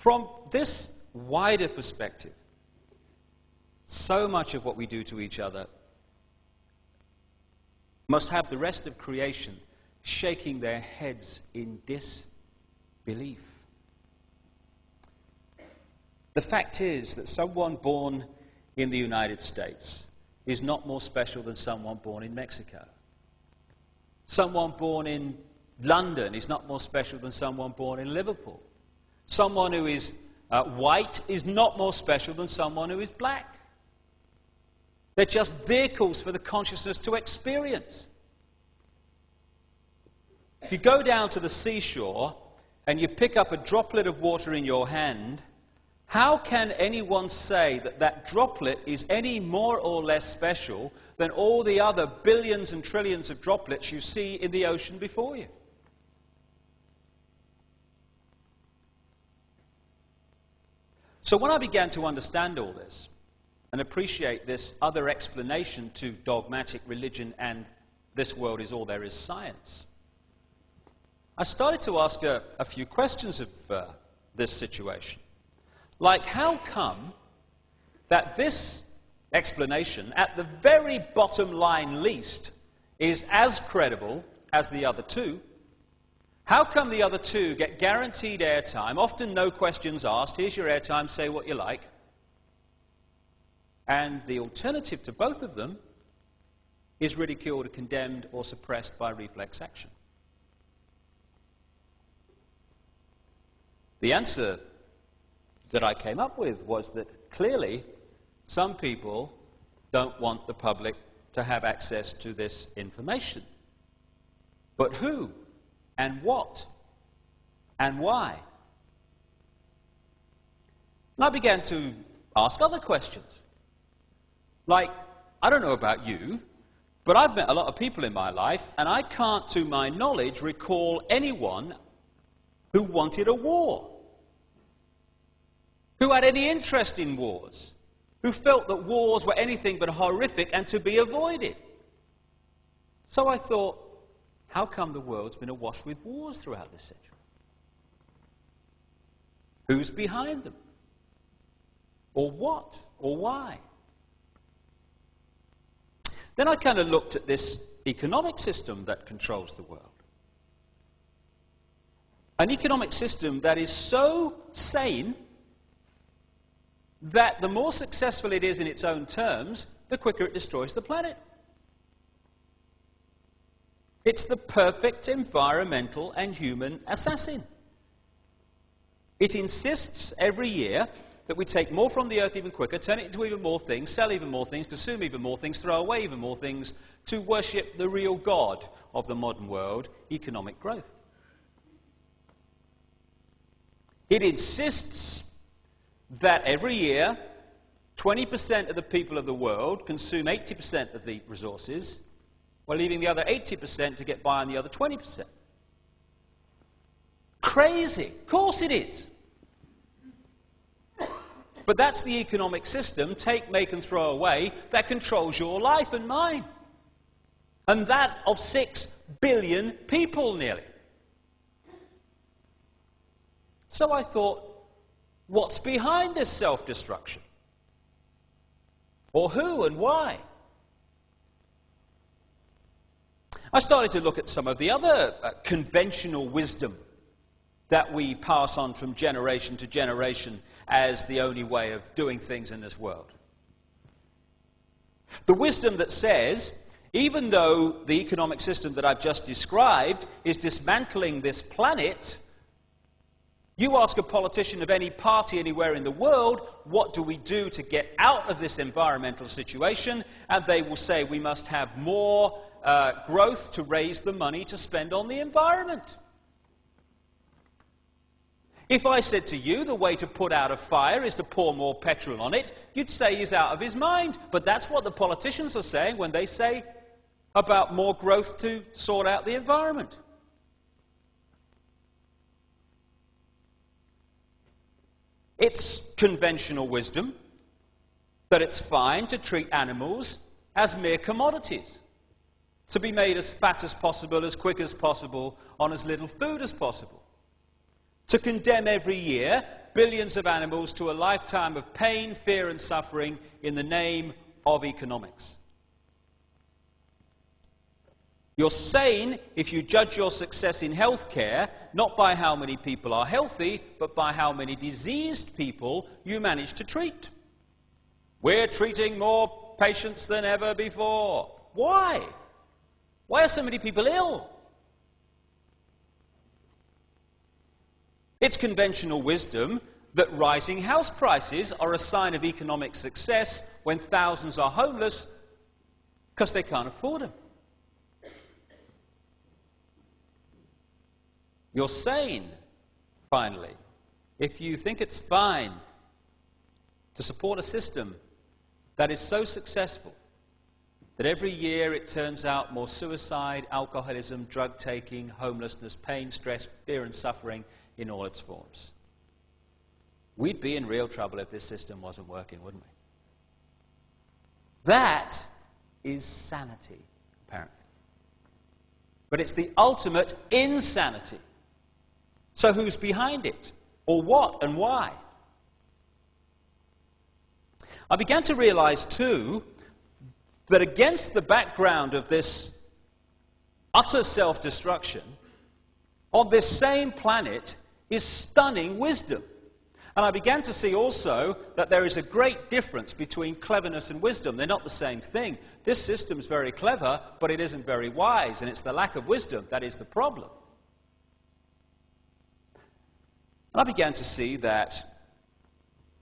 From this wider perspective, so much of what we do to each other must have the rest of creation shaking their heads in disbelief. The fact is that someone born in the United States is not more special than someone born in Mexico. Someone born in London is not more special than someone born in Liverpool. Someone who is white is not more special than someone who is black. They're just vehicles for the consciousness to experience. If you go down to the seashore and you pick up a droplet of water in your hand, how can anyone say that that droplet is any more or less special than all the other billions and trillions of droplets you see in the ocean before you? So when I began to understand all this and appreciate this other explanation to dogmatic religion and this world is all there is science, I started to ask a few questions of this situation. Like, how come that this explanation, at the very bottom line least, is as credible as the other two? How come the other two get guaranteed airtime, often no questions asked, here's your airtime, say what you like, and the alternative to both of them is ridiculed, condemned, or suppressed by reflex action? The answer that I came up with was that clearly some people don't want the public to have access to this information. But who and what and why? And I began to ask other questions. Like, I don't know about you, but I've met a lot of people in my life, and I can't, to my knowledge, recall anyone who wanted a war, who had any interest in wars, who felt that wars were anything but horrific and to be avoided. So I thought, how come the world's been awash with wars throughout this century? Who's behind them? Or what? Or why? Then I kind of looked at this economic system that controls the world. An economic system that is so sane that the more successful it is in its own terms, the quicker it destroys the planet. It's the perfect environmental and human assassin. It insists every year that we take more from the earth even quicker, turn it into even more things, sell even more things, consume even more things, throw away even more things, to worship the real God of the modern world, economic growth. It insists that every year 20% of the people of the world consume 80% of the resources, while leaving the other 80% to get by on the other 20%. Crazy. Of course it is. But that's the economic system, take, make, and throw away, that controls your life and mine. And that of 6 billion people, nearly. So I thought, what's behind this self-destruction? Or who and why? I started to look at some of the other conventional wisdom that we pass on from generation to generation as the only way of doing things in this world. The wisdom that says, even though the economic system that I've just described is dismantling this planet, you ask a politician of any party anywhere in the world, what do we do to get out of this environmental situation? And they will say we must have more growth to raise the money to spend on the environment. If I said to you the way to put out a fire is to pour more petrol on it, you'd say he's out of his mind. But that's what the politicians are saying when they say about more growth to sort out the environment. It's conventional wisdom that it's fine to treat animals as mere commodities, to be made as fat as possible, as quick as possible, on as little food as possible. To condemn every year billions of animals to a lifetime of pain, fear, and suffering in the name of economics. You're sane if you judge your success in healthcare not by how many people are healthy, but by how many diseased people you manage to treat. We're treating more patients than ever before. Why? Why are so many people ill? It's conventional wisdom that rising house prices are a sign of economic success when thousands are homeless because they can't afford them. You're sane, finally, if you think it's fine to support a system that is so successful that every year it turns out more suicide, alcoholism, drug-taking, homelessness, pain, stress, fear and suffering in all its forms. We'd be in real trouble if this system wasn't working, wouldn't we? That is sanity, apparently. But it's the ultimate insanity. So who's behind it? Or what and why? I began to realize, too, that against the background of this utter self-destruction, on this same planet is stunning wisdom. And I began to see also that there is a great difference between cleverness and wisdom. They're not the same thing. This system's very clever, but it isn't very wise, and it's the lack of wisdom that is the problem. And I began to see that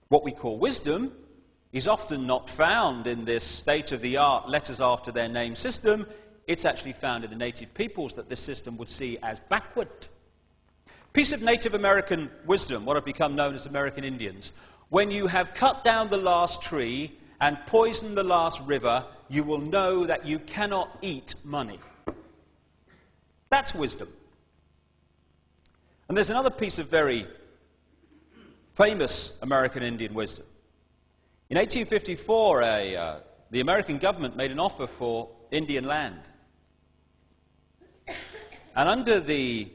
what we call wisdom is often not found in this state-of-the-art letters after their name system. It's actually found in the native peoples that this system would see as backward. Piece of Native American wisdom, what have become known as American Indians. When you have cut down the last tree and poisoned the last river, you will know that you cannot eat money. That's wisdom. And there's another piece of very famous American Indian wisdom. In 1854, the American government made an offer for Indian land. And under the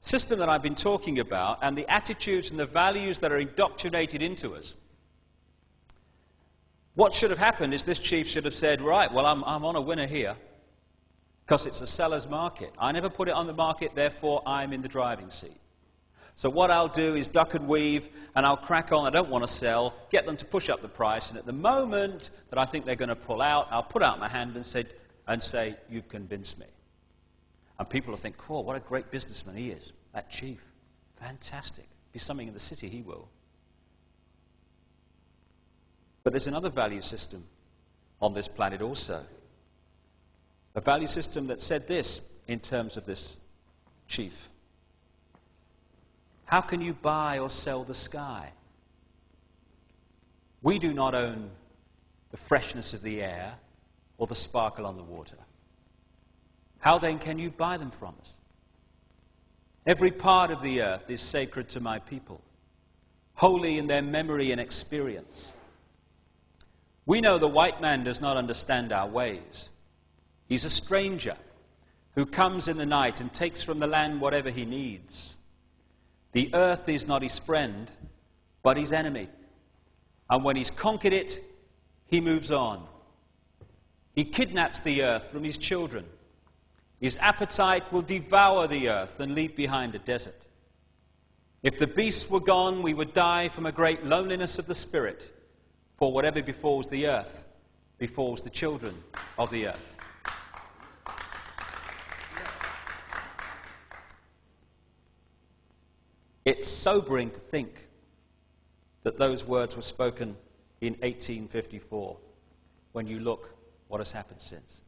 system that I've been talking about, and the attitudes and the values that are indoctrinated into us, what should have happened is this chief should have said, right, well, I'm on a winner here, because it's a seller's market. I never put it on the market, therefore I'm in the driving seat. So what I'll do is duck and weave, and I'll crack on. I don't want to sell, get them to push up the price, and at the moment that I think they're going to pull out, I'll put out my hand and say, you've convinced me. And people will think, oh, what a great businessman he is, that chief. Fantastic. Be something in the city, he will. But there's another value system on this planet also. A value system that said this in terms of this chief. How can you buy or sell the sky? We do not own the freshness of the air or the sparkle on the water. How then can you buy them from us? Every part of the earth is sacred to my people, holy in their memory and experience. We know the white man does not understand our ways. He's a stranger who comes in the night and takes from the land whatever he needs. The earth is not his friend, but his enemy. And when he's conquered it, he moves on. He kidnaps the earth from his children. His appetite will devour the earth and leave behind a desert. If the beasts were gone, we would die from a great loneliness of the spirit, for whatever befalls the earth befalls the children of the earth. It's sobering to think that those words were spoken in 1854 when you look what has happened since.